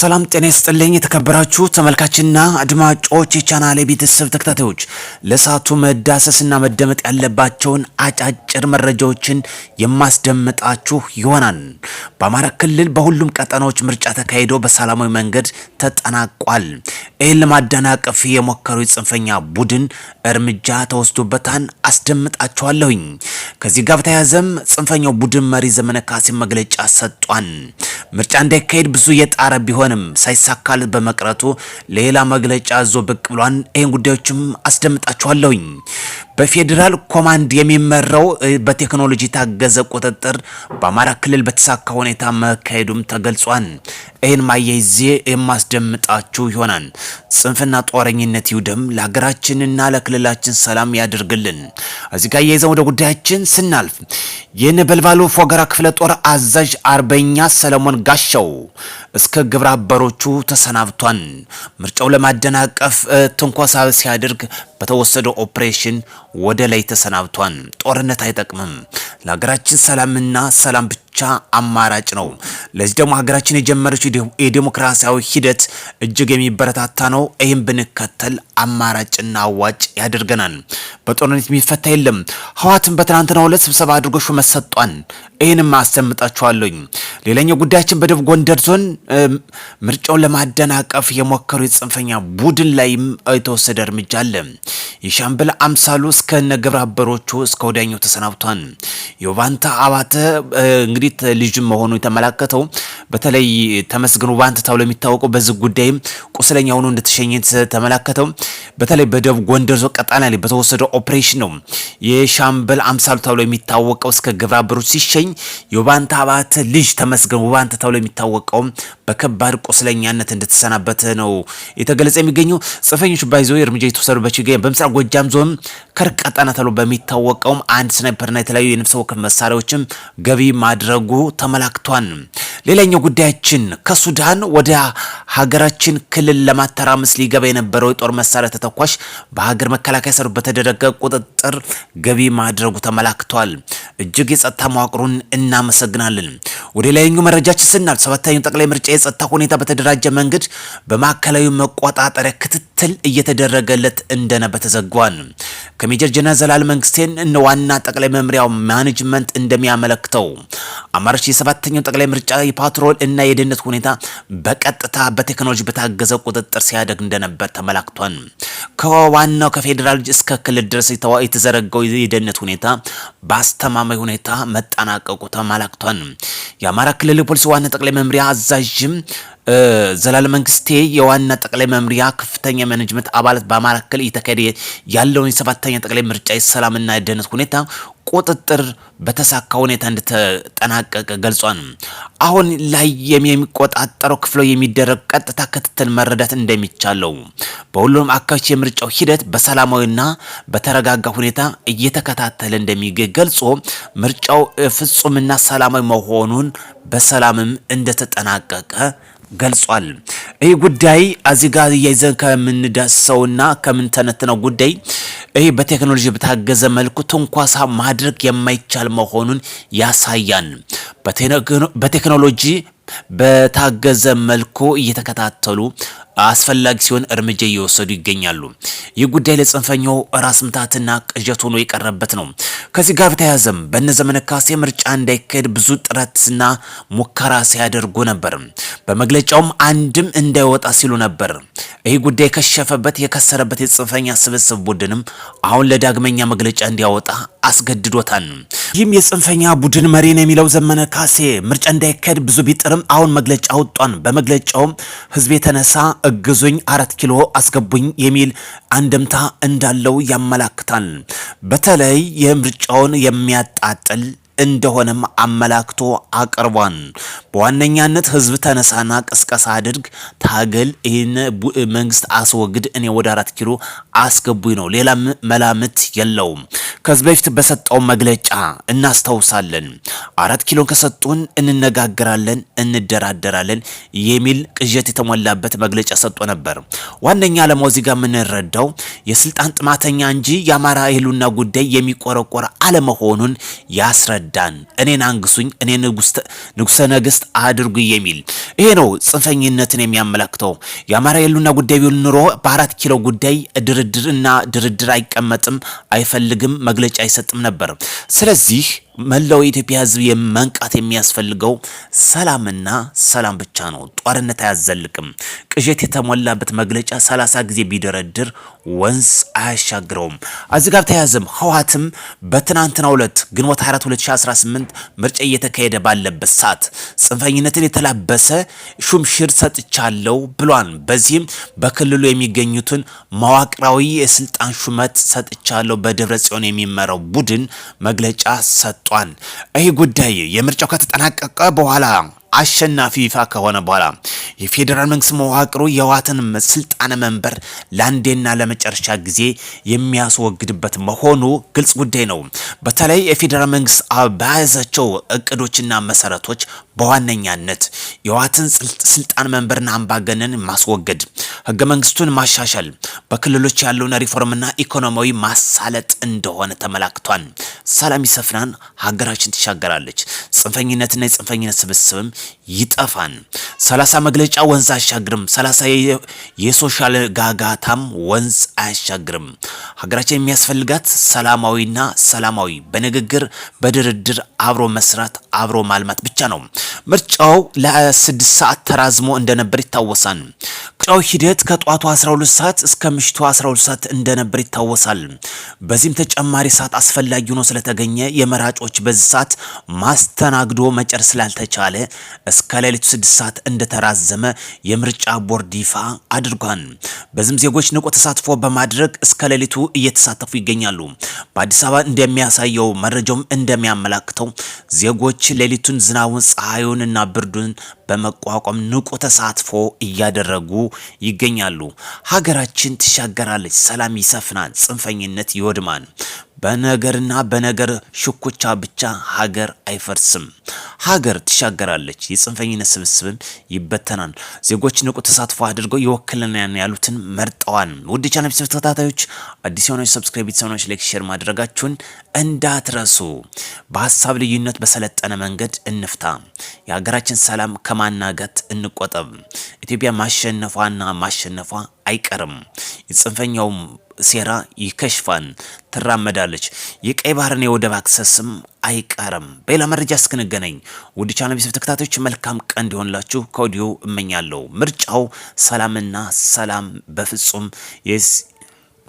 ሰላም ጤና ይስጥልኝ የተከበራችሁ ተመልካችና አድማጮች የቻናሌ ቤተሰብ ተከታታዮች ለሳቱ መዳሰስና መደመጥ ያለባቸውን አጫጭር መረጃዎችን የማስደምጣችሁ ይሆናል። በአማራ ክልል በሁሉም ቀጠናዎች ምርጫ ተካሂዶ በሰላማዊ መንገድ ተጠናቋል። ይህን ለማደናቀፍ የሞከሩ የጽንፈኛ ቡድን እርምጃ ተወስዶበታል። አስደምጣችኋለሁኝ። ከዚህ ጋር በተያያዘም ጽንፈኛው ቡድን መሪ ዘመነ ካሴ መግለጫ ሰጥቷል። ምርጫ እንዳይካሄድ ብዙ የጣረ ቢሆንም ሳይሳካል በመቅረቱ ሌላ መግለጫ ዞ ብቅ ብሏል። ይሄን ጉዳዮችም አስደምጣችኋለሁኝ። በፌደራል ኮማንድ የሚመራው በቴክኖሎጂ ታገዘ ቁጥጥር በአማራ ክልል በተሳካ ሁኔታ መካሄዱም ተገልጿል። ይህን ማያይዜ የማስደምጣችሁ ይሆናል። ጽንፍና ጦረኝነት ይውደም፣ ለሀገራችንና ለክልላችን ሰላም ያድርግልን። እዚህ ጋር የይዘው ወደ ጉዳያችን ስናልፍ የነበልባሉ ፎገራ ክፍለ ጦር አዛዥ አርበኛ ሰለሞን ጋሻው እስከ ግብረ አበሮቹ ተሰናብቷል። ምርጫው ለማደናቀፍ ትንኮሳ ሲያደርግ በተወሰደው ኦፕሬሽን ወደ ላይ ተሰናብቷል። ጦርነት አይጠቅምም፣ ለሀገራችን ሰላምና ሰላም ብቻ አማራጭ ነው። ለዚህ ደግሞ ሀገራችን የጀመረችው የዲሞክራሲያዊ ሂደት እጅግ የሚበረታታ ነው። ይህም ብንከተል አማራጭና አዋጭ ያደርገናል። በጦርነት የሚፈታ የለም። ህወሓትን በትናንትናው ዕለት ስብሰባ አድርጎ ሹመት ሰጥቷል። ይህንም አስደምጣችኋለሁ። ሌላኛው ጉዳያችን በደቡብ ጎንደር ዞን ምርጫውን ለማደናቀፍ የሞከሩ የጽንፈኛ ቡድን ላይም የተወሰደ እርምጃ አለ። የሻምበል አምሳሉ እስከነ ግብረ አበሮቹ እስከ ወዲያኛው ተሰናብቷል። የባንታ አባተ እንግዲህ ልጅ መሆኑ የተመላከተው በተለይ ተመስገኑ ባንታ ተብሎ የሚታወቀው በዚህ ጉዳይም ቁስለኛ ሆኖ እንደተሸኘ ተመላከተው። በተለይ በደቡብ ጎንደር ዞን ቀጣና ላይ በተወሰደው ኦፕሬሽን ነው የሻምበል አምሳሉ ተብሎ የሚታወቀው እስከ ግብረ አበሮቹ ሲሸኝ፣ የባንታ አባተ ልጅ ተመስገኑ ባንታ ተብሎ የሚታወቀው በከባድ ቁስለኛነት እንደተሰናበተ ነው የተገለጸ የሚገኘው። ጽንፈኞቹ ባይዘው እርምጃ የተወሰዱበት ይገኛል። በምስራቅ ጎጃም ዞን ከርቀጠና ተብሎ በሚታወቀው አንድ ስናይፐርና የተለያዩ የነፍስ ወከፍ መሳሪያዎችም ገቢ ማድረጉ ተመላክቷል። ሌላኛው ጉዳያችን ከሱዳን ወደ ሀገራችን ክልል ለማተራመስ ሊገባ የነበረው የጦር መሳሪያ ተተኳሽ በሀገር መከላከያ ሰራዊት በተደረገ ቁጥጥር ገቢ ማድረጉ ተመላክቷል። እጅግ የጸጥታ መዋቅሩን እናመሰግናለን። ወደ ሌላኛው መረጃችን ስናልፍ ሰባተኛው ጠቅላይ ምርጫ የጸጥታ ሁኔታ በተደራጀ መንገድ በማዕከላዊ መቆጣጠሪያ ክትትል እየተደረገለት እንደነበር ተዘግቧል። ከሜጀር ጀነራል ዘላለም መንግስቴን እነ ዋና ጠቅላይ መምሪያው ማኔጅመንት እንደሚያመለክተው አማራጭ የሰባተኛው ጠቅላይ ምርጫ የፓትሮል እና የደህንነት ሁኔታ በቀጥታ በቴክኖሎጂ በታገዘ ቁጥጥር ሲያደግ እንደነበር ተመላክቷል። ከዋናው ከፌደራል እስከ ክልል ድረስ የተዘረጋው የደህንነት ሁኔታ በአስተማማኝ ሁኔታ መጠናቀቁ ተመላክቷል። የአማራ ክልል ፖሊስ ዋና ጠቅላይ መምሪያ አዛዥም ዘላለም መንግስቴ የዋና ጠቅላይ መምሪያ ከፍተኛ ማኔጅመንት አባላት በአማራ ክልል እየተካሄደ ያለውን የሰባተኛ ጠቅላይ ምርጫ የሰላምና የደህንነት ሁኔታ ቁጥጥር በተሳካ ሁኔታ እንደተጠናቀቀ ገልጿል። አሁን ላይ የሚቆጣጠረው ክፍለው የሚደረግ ቀጥታ ክትትል መረዳት እንደሚቻለው በሁሉም አካባቢዎች የምርጫው ሂደት በሰላማዊና በተረጋጋ ሁኔታ እየተከታተለ እንደሚገኝ ገልጾ ምርጫው ፍጹምና ሰላማዊ መሆኑን በሰላምም እንደተጠናቀቀ ገልጿል። ይህ ጉዳይ እዚህ ጋር ያይዘን ከምንዳስሰውና ከምንተነትነው ጉዳይ ይህ በቴክኖሎጂ በታገዘ መልኩ ትንኳሳ ማድረግ የማይቻል መሆኑን ያሳያል። በቴክኖሎጂ በታገዘ መልኩ እየተከታተሉ አስፈላጊ ሲሆን እርምጃ እየወሰዱ ይገኛሉ። ይህ ጉዳይ ለጽንፈኛው ራስ ምታትና ቅዠት ሆኖ የቀረበት ነው። ከዚህ ጋር በተያያዘም በነዘመነ ካሴ ምርጫ እንዳይካሄድ ብዙ ጥረትና ሙከራ ሲያደርጉ ነበር። በመግለጫውም አንድም እንዳይወጣ ሲሉ ነበር። ይህ ጉዳይ ከሸፈበት የከሰረበት የጽንፈኛ ስብስብ ቡድንም አሁን ለዳግመኛ መግለጫ እንዲያወጣ አስገድዶታል። ይህም የጽንፈኛ ቡድን መሪ ነው የሚለው ዘመነ ካሴ ምርጫ እንዳይካሄድ ብዙ ቢጥርም አሁን መግለጫ አውጧል። በመግለጫውም ህዝብ የተነሳ እግዙኝ 4 ኪሎ አስገቡኝ የሚል አንድምታ እንዳለው ያመላክታል። በተለይ የምርጫውን የሚያጣጥል እንደሆነም አመላክቶ አቅርቧል። በዋነኛነት ህዝብ ተነሳና ቅስቀሳ አድርግ፣ ታገል፣ ይህን መንግስት አስወግድ፣ እኔ ወደ 4 ኪሎ አስገቡኝ ነው። ሌላ መላምት የለውም። ከዚህ በፊት በሰጠው መግለጫ እናስታውሳለን። 4 ኪሎ ከሰጡን እንነጋገራለን፣ እንደራደራለን የሚል ቅዠት የተሞላበት መግለጫ ሰጥቶ ነበር። ዋነኛ ዓላማው እዚህ ጋር የምንረዳው የስልጣን ጥማተኛ እንጂ የአማራ ህልውና ጉዳይ የሚቆረቆር አለመሆኑን ያስረዳል። ባንዳን እኔን አንግሱኝ እኔ ንጉሰ ነገስት አድርጉ የሚል ይሄ ነው ጽንፈኝነትን የሚያመለክተው። የአማራ የሉና ጉዳይ ቢሆን ኑሮ በ4 ኪሎ ጉዳይ ድርድር አይቀመጥም፣ አይፈልግም፣ መግለጫ አይሰጥም ነበር። ስለዚህ መላው የኢትዮጵያ ሕዝብ የመንቃት የሚያስፈልገው ሰላምና ሰላም ብቻ ነው። ጦርነት አያዘልቅም። ቅዠት የተሞላበት መግለጫ 30 ጊዜ ቢደረድር ወንዝ አያሻግረውም። እዚህ ጋር ተያዘም ህወሓትም በትናንትናው ዕለት ግንቦት 4 2018 ምርጫ እየተካሄደ ባለበት ሰዓት ጽንፈኝነትን የተላበሰ ሹምሽር ሰጥቻለሁ ብሏል። በዚህም በክልሉ የሚገኙትን መዋቅራዊ የስልጣን ሹመት ሰጥቻለሁ በደብረ ጽዮን የሚመራው ቡድን መግለጫ ሰጥቷል። ይህ ጉዳይ የምርጫው ከተጠናቀቀ በኋላ አሸናፊ ይፋ ከሆነ በኋላ የፌዴራል መንግስት መዋቅሩ የህወሓትን ስልጣን መንበር ለአንዴና ለመጨረሻ ጊዜ የሚያስወግድበት መሆኑ ግልጽ ጉዳይ ነው። በተለይ የፌዴራል መንግስት በያዛቸው እቅዶችና መሰረቶች በዋነኛነት የህወሓትን ስልጣን መንበርና አምባገነን ማስወገድ፣ ህገ መንግስቱን ማሻሻል፣ በክልሎች ያለውን ሪፎርምና ኢኮኖሚያዊ ማሳለጥ እንደሆነ ተመላክቷል። ሰላም ይሰፍናል፣ ሀገራችን ትሻገራለች፣ ጽንፈኝነትና የጽንፈኝነት ስብስብም ይጠፋን። 30 መግለጫ ወንዝ አያሻግርም። 30 የሶሻል ጋጋታም ወንዝ አያሻግርም። ሀገራችን የሚያስፈልጋት ሰላማዊ በንግግር በድርድር አብሮ መስራት አብሮ ማልማት ብቻ ነው። ምርጫው ለ6 ሰዓት ተራዝሞ እንደነበር ይታወሳል። ምርጫው ሂደት ከጧቱ 12 ሰዓት እስከ ምሽቱ 12 ሰዓት እንደነበር ይታወሳል። በዚህም ተጨማሪ ሰዓት አስፈላጊ ሆኖ ስለተገኘ የመራጮች በዚህ ሰዓት ማስተናግዶ መጨረስ ስላልተቻለ እስከ ሌሊቱ 6 ሰዓት እንደተራዘመ የምርጫ ቦርድ ይፋ አድርጓል። በዚህም ዜጎች ንቁ ተሳትፎ በማድረግ እስከ ሌሊቱ እየተሳተፉ ይገኛሉ። በአዲስ አበባ እንደሚያሳየው መረጃውም እንደሚያመላክተው ዜጎች ሌሊቱን ዝናቡን፣ ፀሐዩንና ብርዱን በመቋቋም ንቁ ተሳትፎ እያደረጉ ይገኛሉ። ሀገራችን ትሻገራለች፣ ሰላም ይሰፍናል፣ ጽንፈኝነት ይወድማል። በነገር ሽኩቻ ብቻ ሀገር አይፈርስም። ሀገር ትሻገራለች፣ የጽንፈኝነት ስብስብም ይበተናል። ዜጎች ንቁ ተሳትፎ አድርገው ይወክልናል ያሉትን መርጠዋል። ውድ ቻናል ተከታታዮች አዲስ የሆናችሁ ሰብስክራይብ፣ የተሰናችሁ ላይክ፣ ሼር ማድረጋችሁን እንዳትረሱ። በሀሳብ ልዩነት በሰለጠነ መንገድ እንፍታ። የሀገራችን ሰላም ከማናጋት እንቆጠብ። ኢትዮጵያ ማሸነፏ አይቀርም። የጽንፈኛውም ሴራ ይከሽፋን ትራመዳለች። የቀይ ባህርን የወደብ አክሰስም አይቀርም። በሌላ መረጃ እስክንገናኝ ውድ ቻናል ተከታታዮች መልካም ቀን እንዲሆንላችሁ ከወዲሁ እመኛለሁ። ምርጫው ሰላምና ሰላም በፍጹም